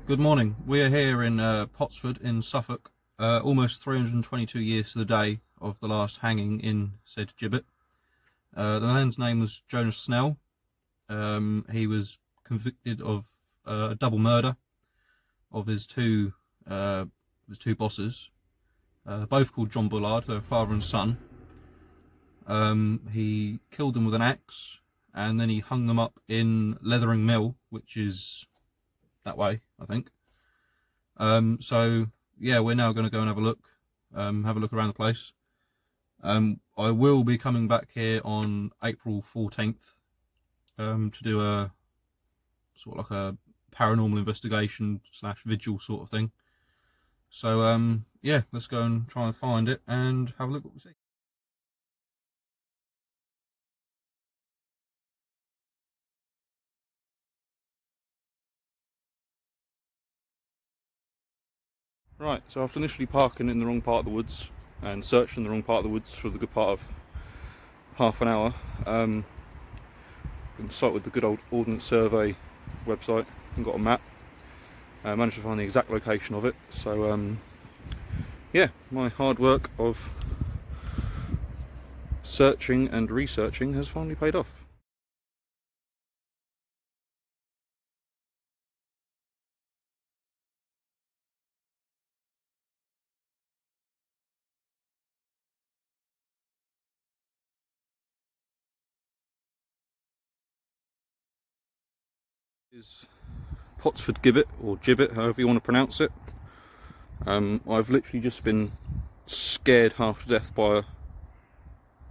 Good morning. We are here in Potsford in Suffolk, almost 322 years to the day of the last hanging in said gibbet. The man's name was Jonah Snell. He was convicted of a double murder of his two bosses, both called John Bullard, their father and son. He killed them with an axe, and then he hung them up in Leathering Mill, which is that way, I think. So yeah, we're now going to go and have a look around the place. I will be coming back here on April 14th to do a sort of like a paranormal investigation / vigil sort of thing. So yeah, let's go and try and find it and have a look what we see. Right, so after initially parking in the wrong part of the woods and searching the wrong part of the woods for the good part of half an hour, consult with the good old Ordnance Survey website and got a map. Managed to find the exact location of it. So yeah, my hard work of searching and researching has finally paid off. Is Potsford Gibbet, or Gibbet, however you want to pronounce it. I've literally just been scared half to death by a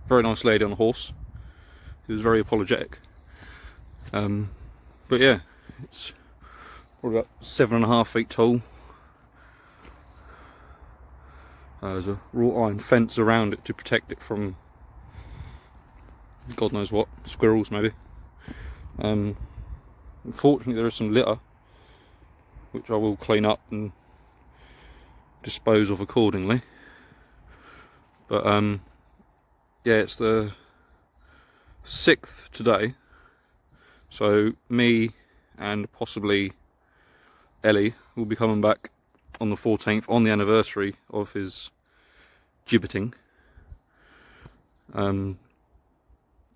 very nice lady on a horse who was very apologetic. But yeah, it's probably about 7.5 feet tall. There's a wrought iron fence around it to protect it from God knows what, squirrels maybe. Unfortunately there is some litter which I will clean up and dispose of accordingly. But yeah, it's the 6th today, so me and possibly Ellie will be coming back on the 14th on the anniversary of his gibbeting,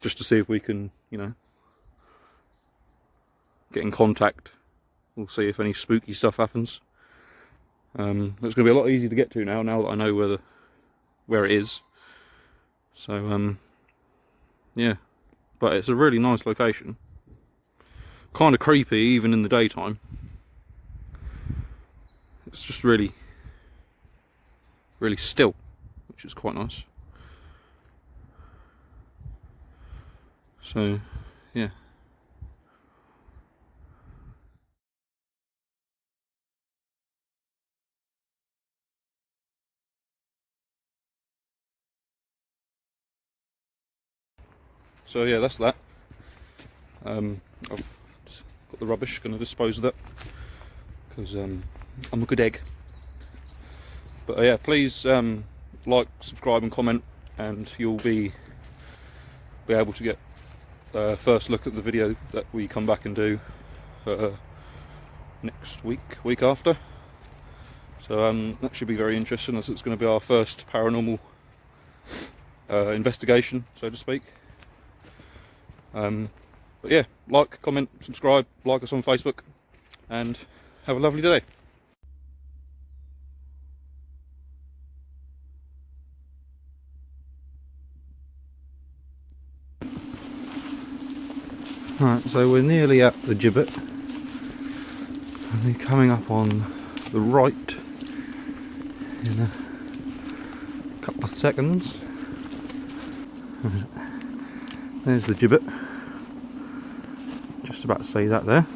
just to see if we can, you know, get in contact. We'll see if any spooky stuff happens. It's going to be a lot easier to get to now that I know where it is. So yeah, but it's a really nice location. Kind of creepy even in the daytime. It's just really still, which is quite nice. So yeah. So yeah, that's that. I've just got the rubbish, going to dispose of that because I'm a good egg. But yeah, please like, subscribe and comment, and you'll be able to get first look at the video that we come back and do next week after. So that should be very interesting, as it's going to be our first paranormal investigation, so to speak. But yeah, like, comment, subscribe, like us on Facebook, and have a lovely day. Right, so we're nearly at the gibbet, and we're coming up on the right in a couple of seconds. There's the gibbet. Just about to see that there.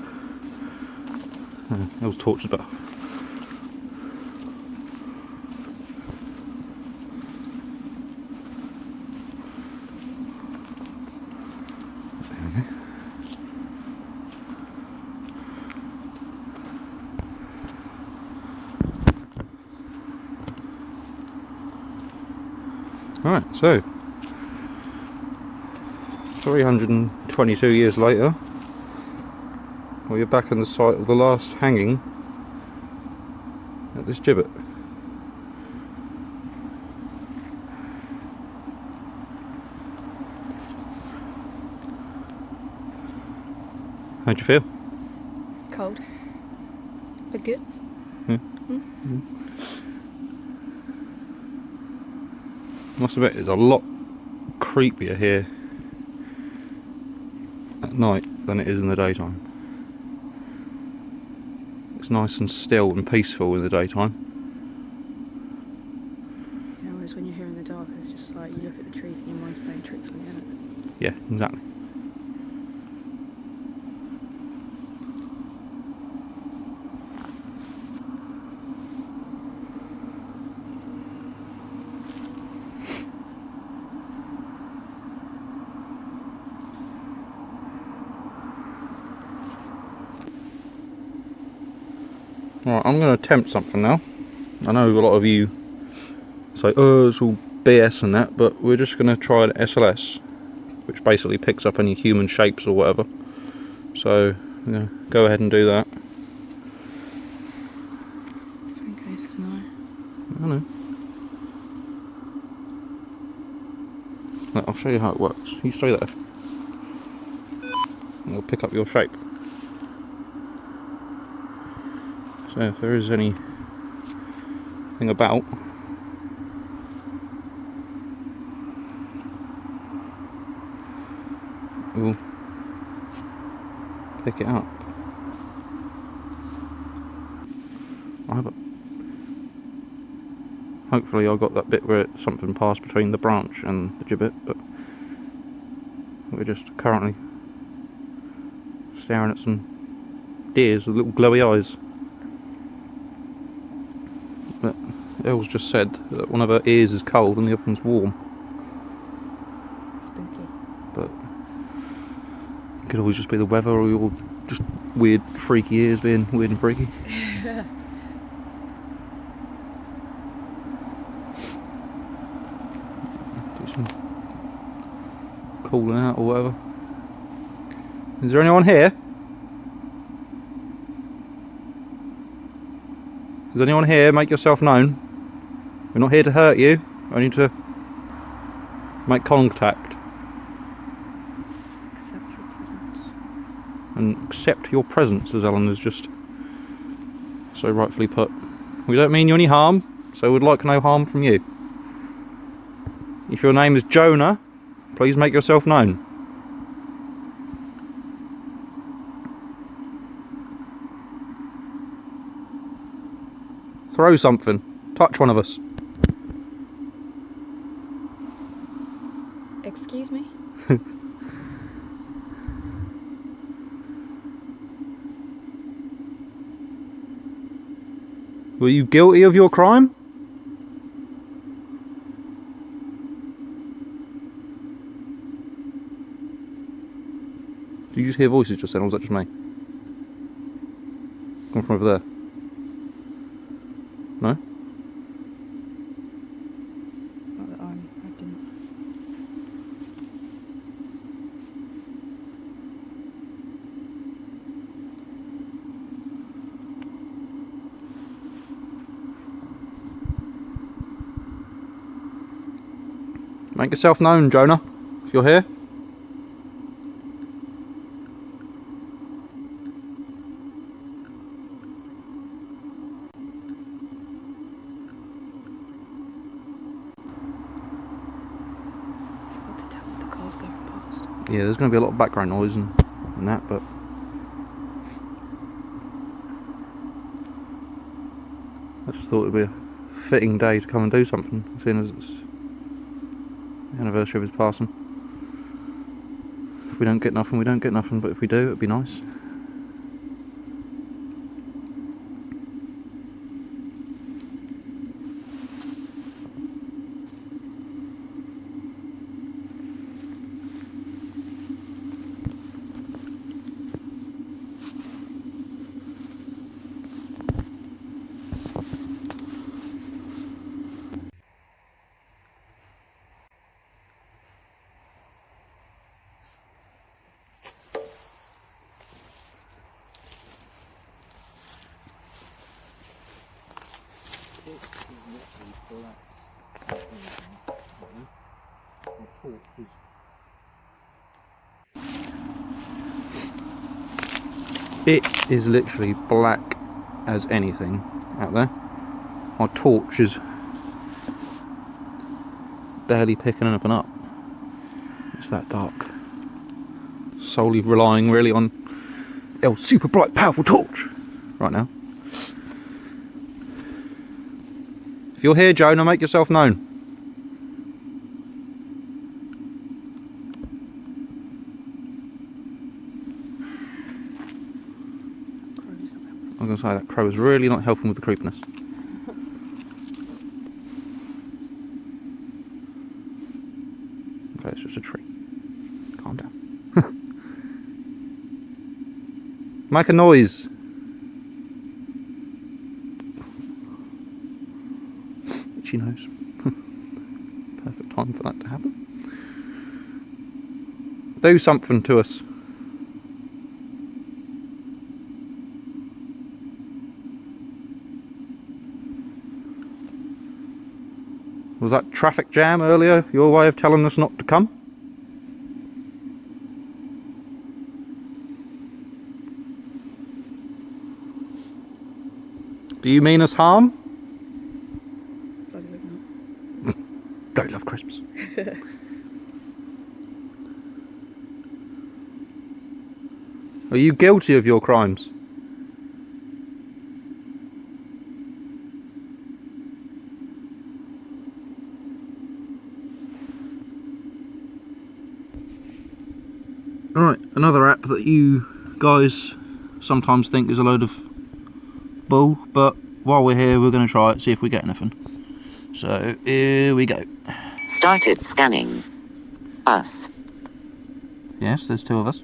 Those torches, but there we go. Alright, so 322 years later, we're back on the site of the last hanging at this gibbet. How'd you feel? Cold. But good. Yeah. Must admit, it's a lot creepier here at night than it is in the daytime. It's nice and still and peaceful in the daytime. Yeah, whereas when you're here in the dark, it's just like you look at the trees and your mind's playing tricks on you, isn't it? Yeah, exactly. Right, I'm going to attempt something now. I know a lot of you say, oh, it's all BS and that, but we're just going to try an SLS, which basically picks up any human shapes or whatever. So, I'm going to go ahead and do that. In case it's not. I know. Look, I'll show you how it works. You stay there. And it'll pick up your shape. So if there is anything about, we'll pick it up. Hopefully I got that bit where something passed between the branch and the gibbet, but we're just currently staring at some deers with little glowy eyes. But Els just said that one of her ears is cold and the other one's warm. Spooky. But it could always just be the weather, or your just weird, freaky ears being weird and freaky. Do some cooling out or whatever. Is there anyone here? Is anyone here? Make yourself known. We're not here to hurt you, only to make contact. Accept your presence. And accept your presence, as Ellen has just so rightfully put. We don't mean you any harm, so we'd like no harm from you. If your name is Jonah, please make yourself known. Throw something. Touch one of us. Excuse me? Were you guilty of your crime? Did you just hear voices just then, or was that just me? Coming from over there? No? Not that I didn't. Make yourself known, Jonah, if you're here. It's hard to tell with the cars going past. Yeah, there's going to be a lot of background noise and that, but I just thought it would be a fitting day to come and do something, seeing as it's the anniversary of his passing. If we don't get nothing, we don't get nothing, but if we do, it'd be nice. It is literally black as anything out there. My torch is barely picking anything up. It's that dark. Solely relying really on El super bright powerful torch right now. If you're here, Jonah, make yourself known. I was going to say, that crow is really not helping with the creepiness. Okay, it's just a tree. Calm down. Make a noise. She knows. Perfect time for that to happen. Do something to us. Was that traffic jam earlier your way of telling us not to come? Do you mean us harm? Bloody hope not. Don't love crisps. Are you guilty of your crimes? Alright, another app that you guys sometimes think is a load of bull, but while we're here we're going to try it, see if we get anything. So, here we go. Started scanning. Us. Yes, there's two of us.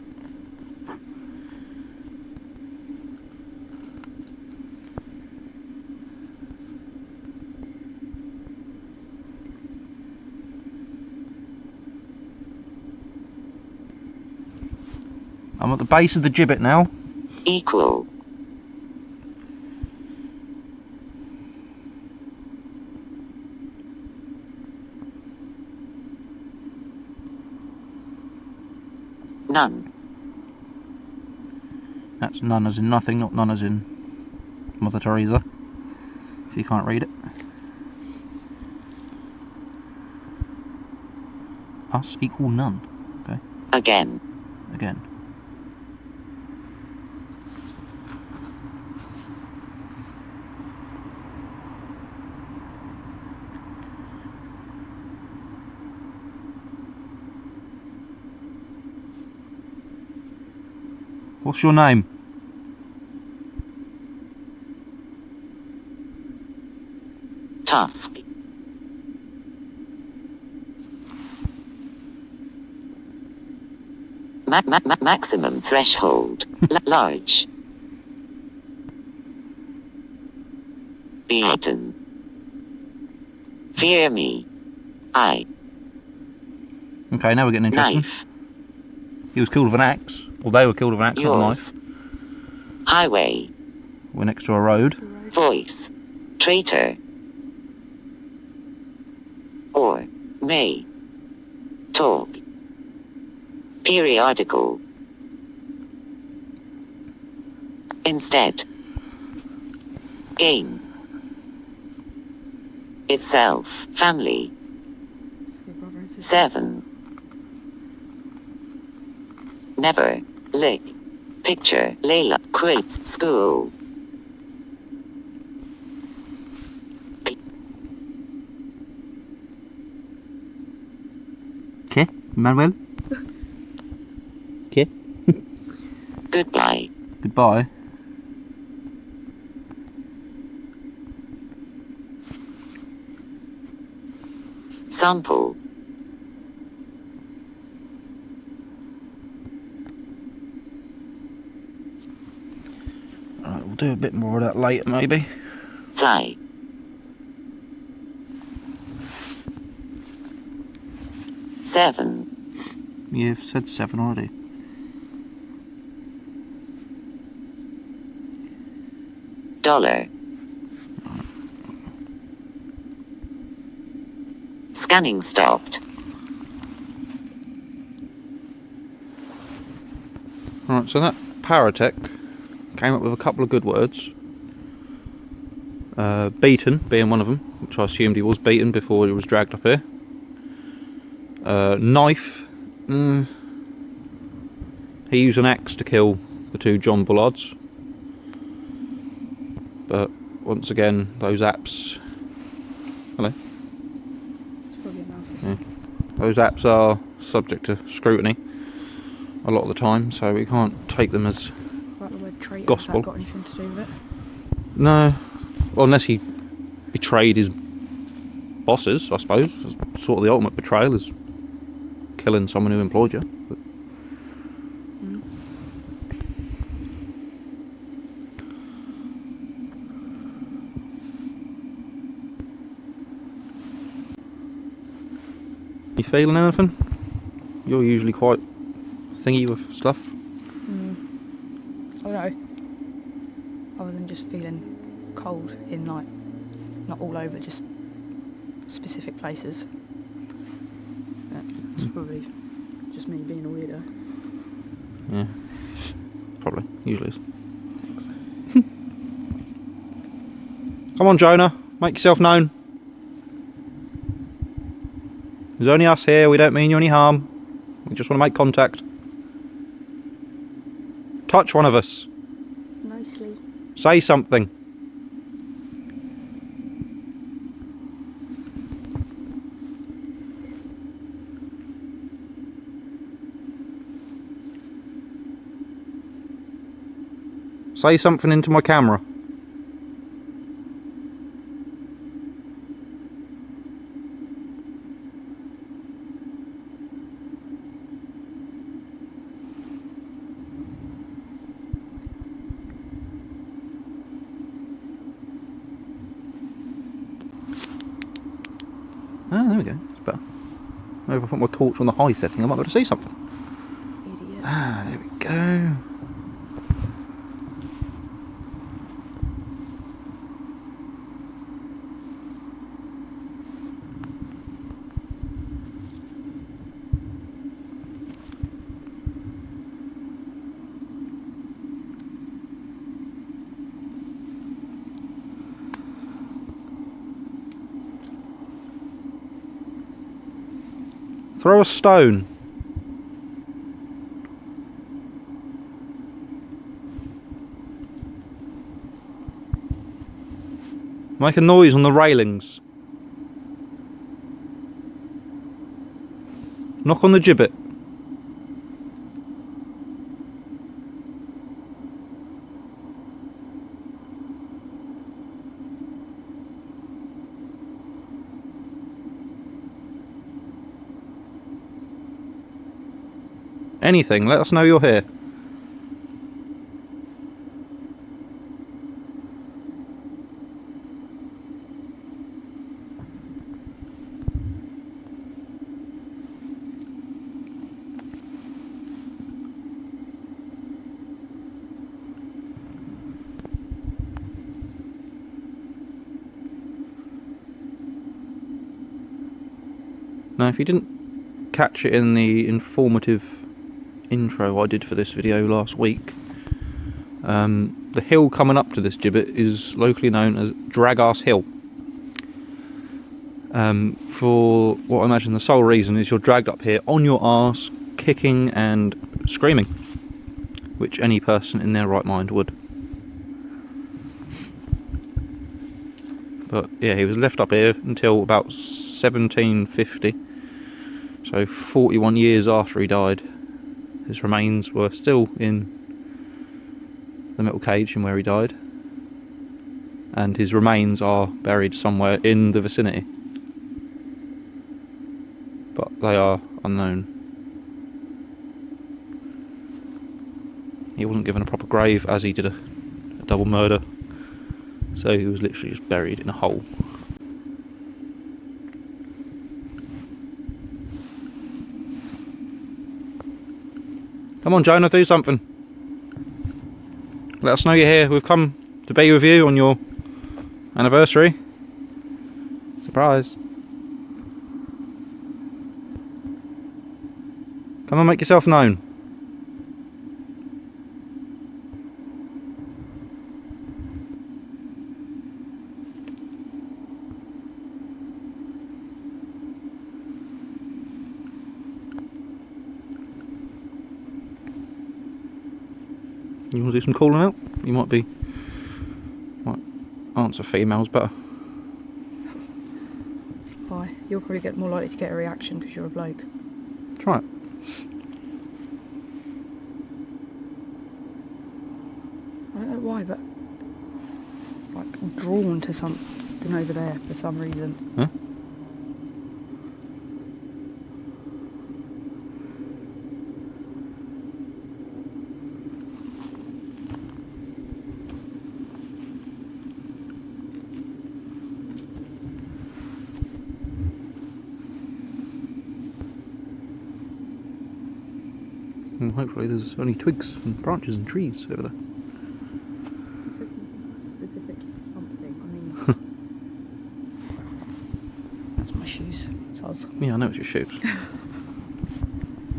I'm at the base of the gibbet now. Equal. None. That's none as in nothing, not none as in Mother Teresa, if you can't read it. Us equal none. Okay. Again. Again. What's your name? Tusk. Maximum threshold. Large. Beaten. Fear me. I. Okay, now we're getting interesting. Knife. He was killed with an axe. Or they were killed with an axe, not a Yours. knife. Highway. We're next to a road. Voice. Traitor. Or. May. Talk. Periodical. Instead. Game. Itself. Family. Your brother and sister. 7. Never. Lick. Picture. Layla. Quits. School. Okay, Manuel. Okay. Goodbye. Goodbye. Sample. Alright, we'll do a bit more of that later, maybe. Thigh. 7. You've said 7 already. Dollar. Scanning stopped. Alright, so that paratech came up with a couple of good words. Beaten being one of them, which I assumed he was beaten before he was dragged up here. Knife. He used an axe to kill the two John Bullards. But once again, those apps. Hello. It's probably a mouthful. Yeah. Those apps are subject to scrutiny a lot of the time, so we can't take them as Like the word traitor, gospel. has that got anything to do with it? No. Well, unless he betrayed his bosses, I suppose. That's sort of the ultimate betrayal is killing someone who employed you. But you feeling anything? You're usually quite thingy with stuff. I don't know. Other than just feeling cold in, like, not all over, just specific places. Yeah, it's probably just me being a weirdo. Yeah. Probably. Usually is. Thanks. Come on, Jonah. Make yourself known. There's only us here. We don't mean you any harm. We just want to make contact. Touch one of us. Nicely. Say something. Say something into my camera. Ah, there we go. It's better. Maybe if I put my torch on the high setting, I might be able to see something. Idiot. Ah, there we go. Throw a stone. Make a noise on the railings. Knock on the gibbet. Anything, let us know you're here. Now, if you didn't catch it in the informative intro I did for this video last week, the hill coming up to this gibbet is locally known as Drag-Ass Hill. For what I imagine the sole reason is you're dragged up here on your arse, kicking and screaming, which any person in their right mind would. But yeah, he was left up here until about 1750, so 41 years after he died. His remains were still in the metal cage in where he died, and his remains are buried somewhere in the vicinity, but they are unknown. He wasn't given a proper grave, as he did a double murder, so he was literally just buried in a hole. Come on, Jonah, do something. Let us know you're here. We've come to be with you on your anniversary. Surprise. Come on, make yourself known. You want to do some calling out? You might answer females better. Why? You'll probably get more likely to get a reaction because you're a bloke. Try it. I don't know why, but like drawn to something over there for some reason. Huh? Well, hopefully there's only twigs and branches and trees over there. Specific something. I mean, that's my shoes. Soz. Yeah, I know it's your shoes.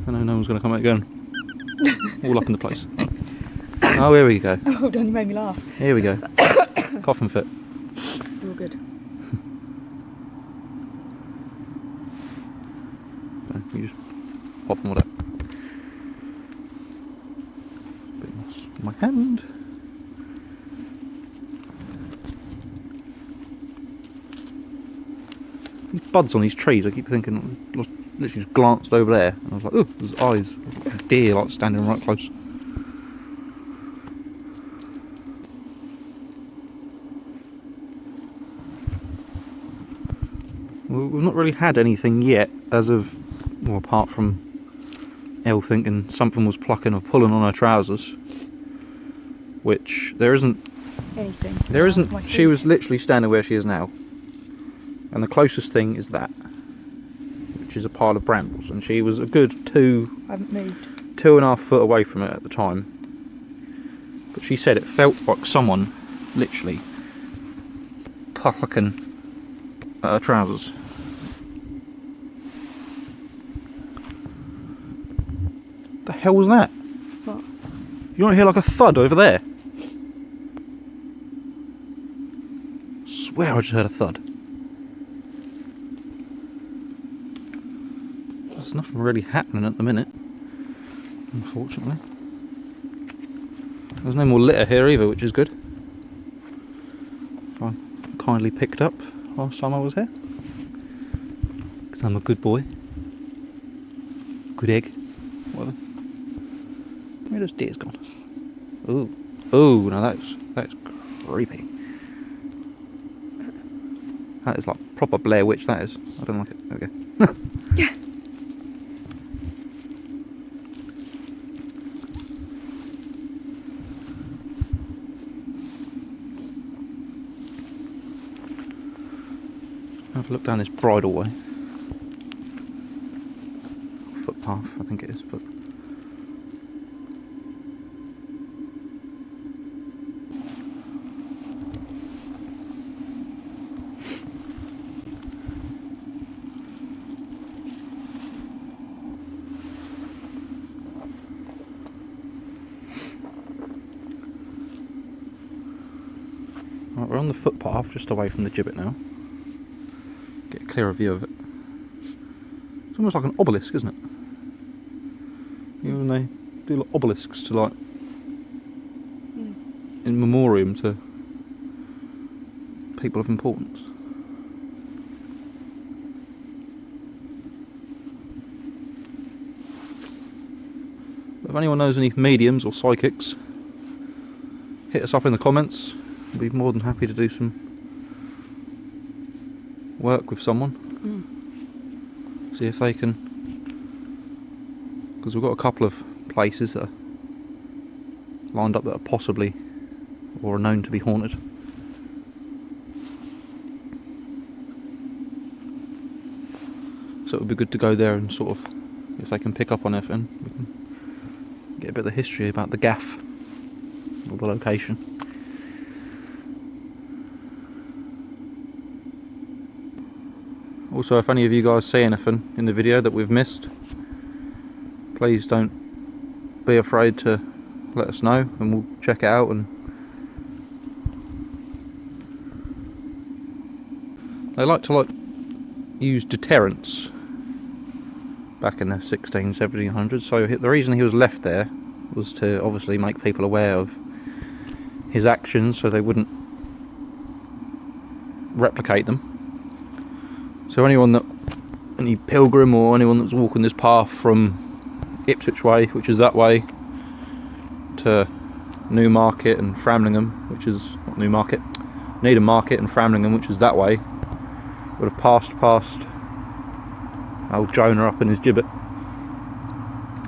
I know no one's going to come out again. All up in the place. Oh, here we go. Oh, done. You made me laugh. Here we go. Coffin fit. You're good. So you just pop them with it. Bit moss in my hand. These buds on these trees, I keep thinking, I literally just glanced over there and I was like, oh, there's eyes. A deer like standing right close. Well, we've not really had anything yet as of, well, apart from Elle thinking something was plucking or pulling on her trousers, which there isn't. Anything. There isn't. My She feet. was literally standing where she is now, and the closest thing is that, which is a pile of brambles, and she was a good I haven't moved. 2.5 foot away from it at the time. But she said it felt like someone literally plucking at her trousers. The hell was that? What? You don't hear like a thud over there? Swear I just heard a thud. There's nothing really happening at the minute, unfortunately. There's no more litter here either, which is good. I kindly picked up last time I was here. Because I'm a good boy. Good egg. Whatever. Where those deer's gone? Ooh. Ooh, now that's creepy. That is like proper Blair Witch, that is. I don't like it. Okay. Have a look down this bridleway. Footpath, I think it is, but right, we're on the footpath just away from the gibbet now. Get a clearer view of it. It's almost like an obelisk, isn't it? You know when they do like obelisks to like in memoriam to people of importance. But if anyone knows any mediums or psychics, hit us up in the comments. I'd be more than happy to do some work with someone. See if they can, because we've got a couple of places that are lined up that are possibly or are known to be haunted. So it would be good to go there and sort of, if they can pick up on anything, we can get a bit of the history about the gaff or the location. Also, if any of you guys see anything in the video that we've missed, please don't be afraid to let us know and we'll check it out. And they like to use deterrents back in the 1600s, 1700s. So the reason he was left there was to obviously make people aware of his actions so they wouldn't replicate them. So any pilgrim or anyone that's walking this path from Ipswich way, which is that way, to Newmarket and Framlingham, which is not Newmarket, Needham Market and Framlingham, which is that way, would have passed old Jonah up in his gibbet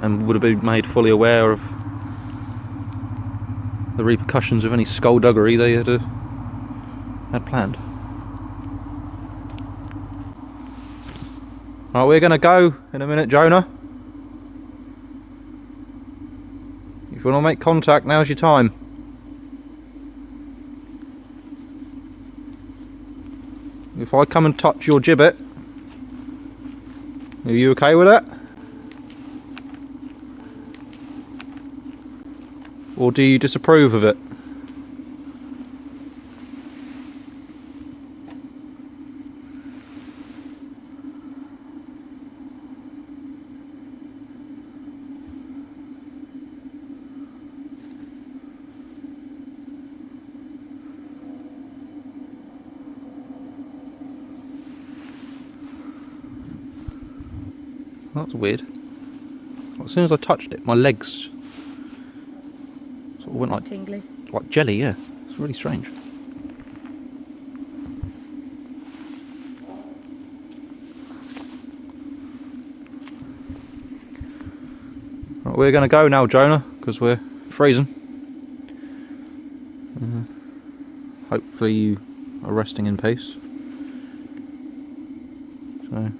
and would have been made fully aware of the repercussions of any skullduggery they had planned. Right, we're going to go in a minute, Jonah. If you want to make contact, now's your time. If I come and touch your gibbet, are you okay with that? Or do you disapprove of it? That's weird. As soon as I touched it, my legs sort of went like tingly. Like jelly, yeah. It's really strange. Right, we're going to go now, Jonah, because we're freezing. Hopefully you are resting in peace. So